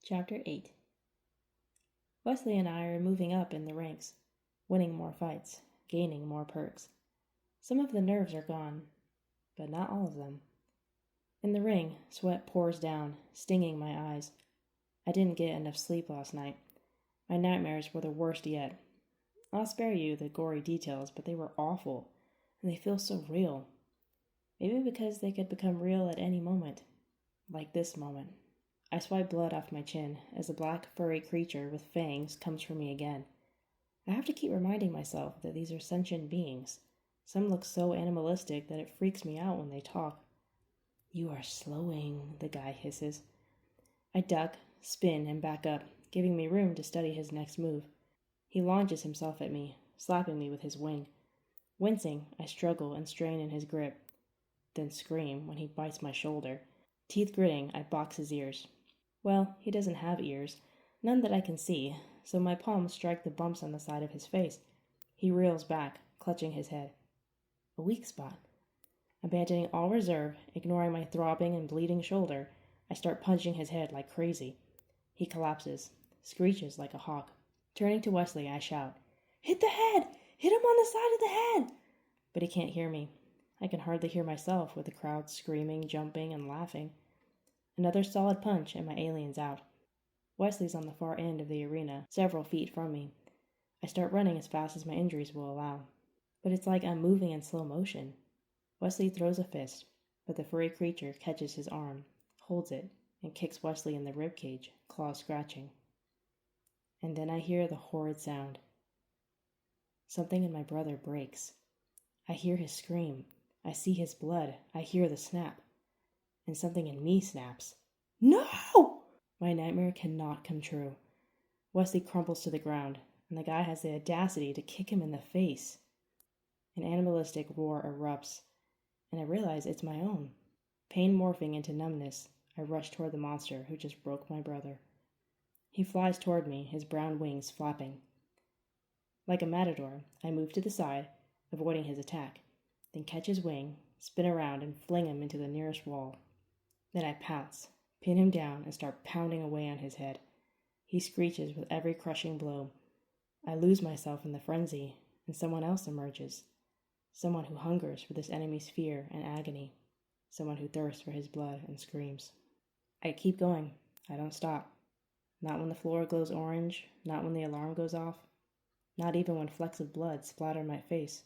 Chapter 8. Wesley and I are moving up in the ranks, winning more fights, gaining more perks. Some of the nerves are gone, but not all of them. In the ring, sweat pours down, stinging my eyes. I didn't get enough sleep last night. My nightmares were the worst yet. I'll spare you the gory details, but they were awful, and they feel so real. Maybe because they could become real at any moment, like this moment. I swipe blood off my chin as a black, furry creature with fangs comes for me again. I have to keep reminding myself that these are sentient beings. Some look so animalistic that it freaks me out when they talk. "You are slowing," the guy hisses. I duck, spin, and back up, giving me room to study his next move. He launches himself at me, slapping me with his wing. Wincing, I struggle and strain in his grip, then scream when he bites my shoulder. Teeth gritting, I box his ears. Well, he doesn't have ears, none that I can see, so my palms strike the bumps on the side of his face. He reels back, clutching his head. A weak spot. Abandoning all reserve, ignoring my throbbing and bleeding shoulder, I start punching his head like crazy. He collapses, screeches like a hawk. Turning to Wesley, I shout, "Hit the head! Hit him on the side of the head!" But he can't hear me. I can hardly hear myself with the crowd screaming, jumping, and laughing. Another solid punch and my alien's out. Wesley's on the far end of the arena, several feet from me. I start running as fast as my injuries will allow. But it's like I'm moving in slow motion. Wesley throws a fist, but the furry creature catches his arm, holds it, and kicks Wesley in the ribcage, claws scratching. And then I hear the horrid sound. Something in my brother breaks. I hear his scream. I see his blood. I hear the snap. And something in me snaps. No! My nightmare cannot come true. Wesley crumples to the ground, and the guy has the audacity to kick him in the face. An animalistic roar erupts, and I realize it's my own. Pain morphing into numbness, I rush toward the monster who just broke my brother. He flies toward me, his brown wings flapping. Like a matador, I move to the side, avoiding his attack, then catch his wing, spin around, and fling him into the nearest wall. Then I pounce, pin him down, and start pounding away on his head. He screeches with every crushing blow. I lose myself in the frenzy, and someone else emerges. Someone who hungers for this enemy's fear and agony. Someone who thirsts for his blood and screams. I keep going. I don't stop. Not when the floor glows orange, not when the alarm goes off, not even when flecks of blood splatter my face.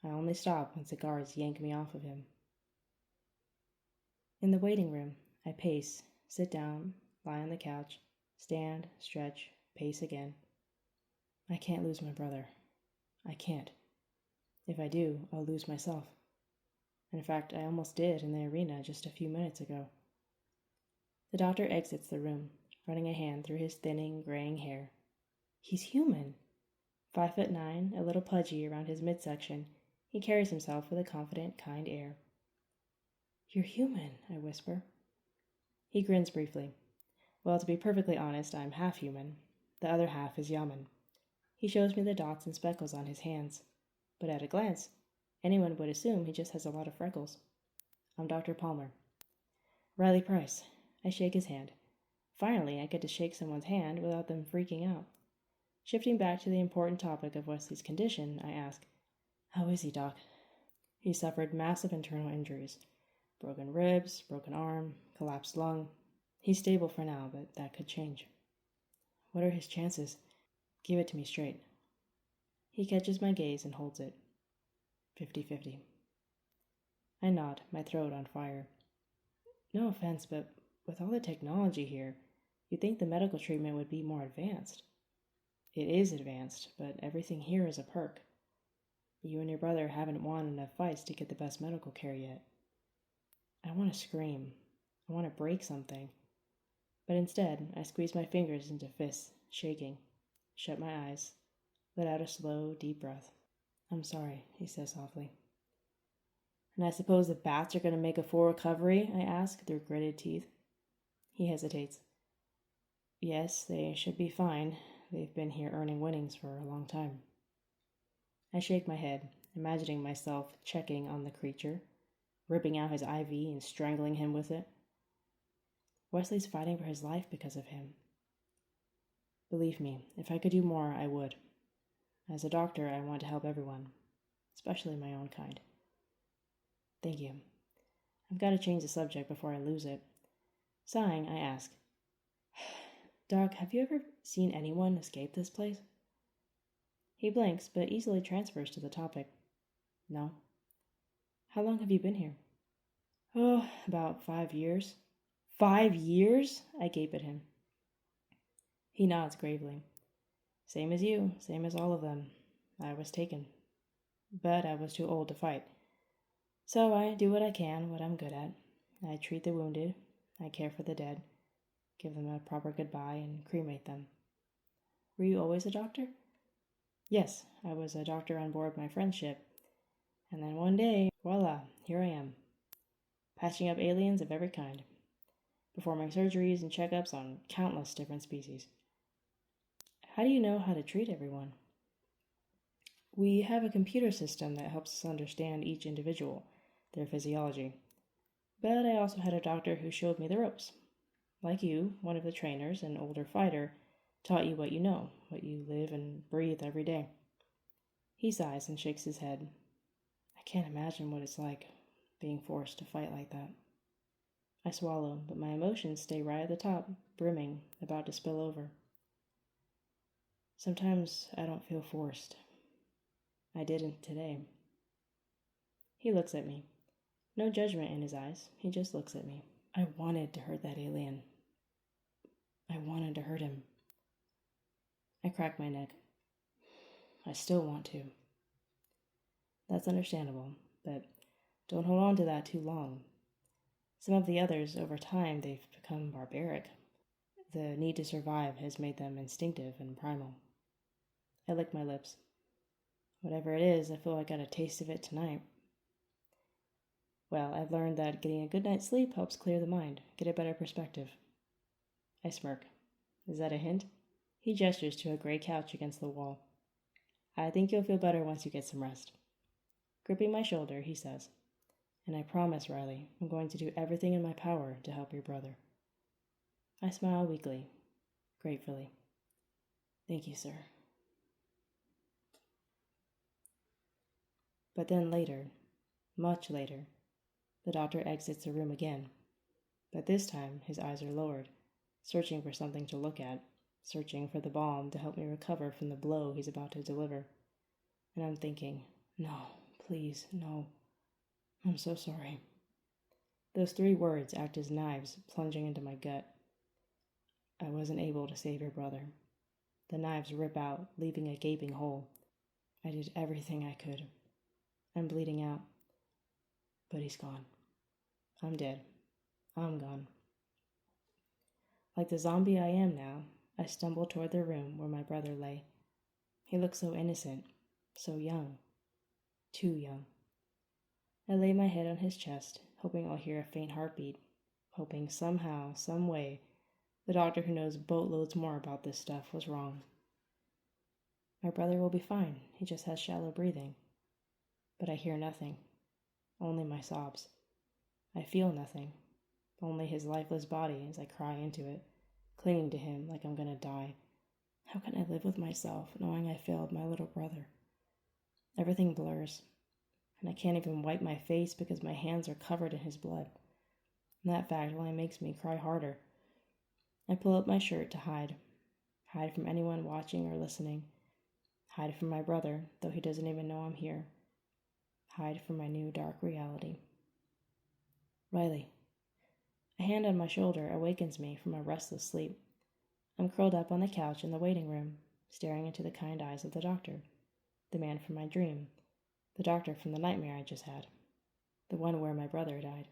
I only stop when the guards yank me off of him. In the waiting room, I pace, sit down, lie on the couch, stand, stretch, pace again. I can't lose my brother. I can't. If I do, I'll lose myself. In fact, I almost did in the arena just a few minutes ago. The doctor exits the room, running a hand through his thinning, graying hair. He's human. 5'9", a little pudgy around his midsection, he carries himself with a confident, kind air. "You're human," I whisper. He grins briefly. Well, to be perfectly honest, I'm half human. The other half is Yaman. He shows me the dots and speckles on his hands. But at a glance, anyone would assume he just has a lot of freckles. I'm Dr. Palmer. Riley Price. I shake his hand. Finally, I get to shake someone's hand without them freaking out. Shifting back to the important topic of Wesley's condition, I ask, "How is he, Doc?" He suffered massive internal injuries. Broken ribs, broken arm, collapsed lung. He's stable for now, but that could change. What are his chances? Give it to me straight. He catches my gaze and holds it. 50-50. I nod, my throat on fire. No offense, but with all the technology here, you'd think the medical treatment would be more advanced. It is advanced, but everything here is a perk. You and your brother haven't won enough fights to get the best medical care yet. I want to scream. I want to break something. But instead, I squeeze my fingers into fists, shaking, shut my eyes, let out a slow, deep breath. "I'm sorry," he says softly. "And I suppose the bats are going to make a full recovery?" I ask through gritted teeth. He hesitates. "Yes, they should be fine. They've been here earning winnings for a long time." I shake my head, imagining myself checking on the creature, ripping out his IV and strangling him with it. Wesley's fighting for his life because of him. Believe me, if I could do more, I would. As a doctor, I want to help everyone, especially my own kind. Thank you. I've got to change the subject before I lose it. Sighing, I ask, Doc, have you ever seen anyone escape this place? He blinks, but easily transfers to the topic. No. How long have you been here? Oh, about 5 years. 5 years? I gape at him. He nods gravely. Same as you, same as all of them. I was taken. But I was too old to fight. So I do what I can, what I'm good at. I treat the wounded. I care for the dead. Give them a proper goodbye and cremate them. Were you always a doctor? Yes, I was a doctor on board my friend's ship. And then one day, voila, here I am. Patching up aliens of every kind. Performing surgeries and checkups on countless different species. How do you know how to treat everyone? We have a computer system that helps us understand each individual, their physiology. But I also had a doctor who showed me the ropes. Like you, one of the trainers, an older fighter, taught you what you know, what you live and breathe every day. He sighs and shakes his head. I can't imagine what it's like, being forced to fight like that. I swallow, but my emotions stay right at the top, brimming, about to spill over. Sometimes I don't feel forced. I didn't today. He looks at me. No judgment in his eyes. He just looks at me. I wanted to hurt that alien. I wanted to hurt him. I crack my neck. I still want to. That's understandable, but don't hold on to that too long. Some of the others, over time, they've become barbaric. The need to survive has made them instinctive and primal. I lick my lips. Whatever it is, I feel I got a taste of it tonight. Well, I've learned that getting a good night's sleep helps clear the mind, get a better perspective. I smirk. Is that a hint? He gestures to a gray couch against the wall. I think you'll feel better once you get some rest. Gripping my shoulder, he says, and I promise, Riley, I'm going to do everything in my power to help your brother. I smile weakly, gratefully. Thank you, sir. But then later, much later, the doctor exits the room again. But this time, his eyes are lowered, searching for something to look at, searching for the balm to help me recover from the blow he's about to deliver. And I'm thinking, no, please, no. I'm so sorry. Those 3 words act as knives plunging into my gut. I wasn't able to save your brother. The knives rip out, leaving a gaping hole. I did everything I could. I'm bleeding out. But he's gone. I'm dead. I'm gone. Like the zombie I am now, I stumble toward the room where my brother lay. He looked so innocent, so young. Too young. I lay my head on his chest, hoping I'll hear a faint heartbeat, hoping somehow, some way, the doctor who knows boatloads more about this stuff was wrong. My brother will be fine. He just has shallow breathing. But I hear nothing. Only my sobs. I feel nothing. Only his lifeless body as I cry into it, clinging to him like I'm gonna die. How can I live with myself, knowing I failed my little brother? Everything blurs, and I can't even wipe my face because my hands are covered in his blood. And that fact only makes me cry harder. I pull up my shirt to hide from anyone watching or listening, hide from my brother, though he doesn't even know I'm here, hide from my new dark reality. Riley. A hand on my shoulder awakens me from a restless sleep. I'm curled up on the couch in the waiting room, staring into the kind eyes of the doctor, the man from my dream, the doctor from the nightmare I just had, the one where my brother died.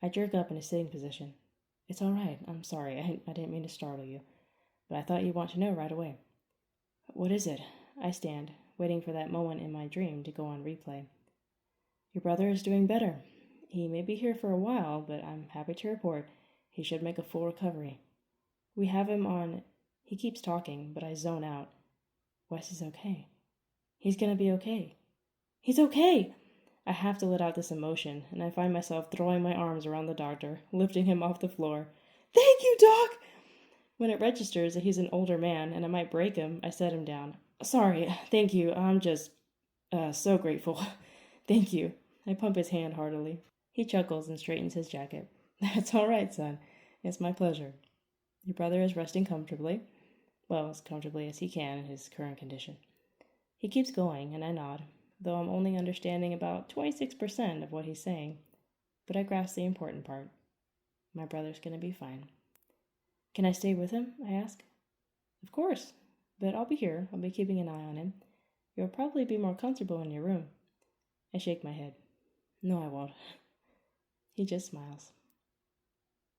I jerk up in a sitting position. It's all right. I'm sorry. I didn't mean to startle you, but I thought you'd want to know right away. What is it? I stand, waiting for that moment in my dream to go on replay. Your brother is doing better. He may be here for a while, but I'm happy to report he should make a full recovery. We have him on... He keeps talking, but I zone out. Wes is okay. He's gonna be okay. He's okay! I have to let out this emotion, and I find myself throwing my arms around the doctor, lifting him off the floor. Thank you, Doc! When it registers that he's an older man and I might break him, I set him down. Sorry, thank you, I'm just, so grateful. Thank you. I pump his hand heartily. He chuckles and straightens his jacket. That's all right, son. It's my pleasure. Your brother is resting comfortably. Well, as comfortably as he can in his current condition. He keeps going, and I nod, though I'm only understanding about 26% of what he's saying. But I grasp the important part. My brother's gonna be fine. Can I stay with him? I ask. Of course, but I'll be here. I'll be keeping an eye on him. You'll probably be more comfortable in your room. I shake my head. No, I won't. He just smiles.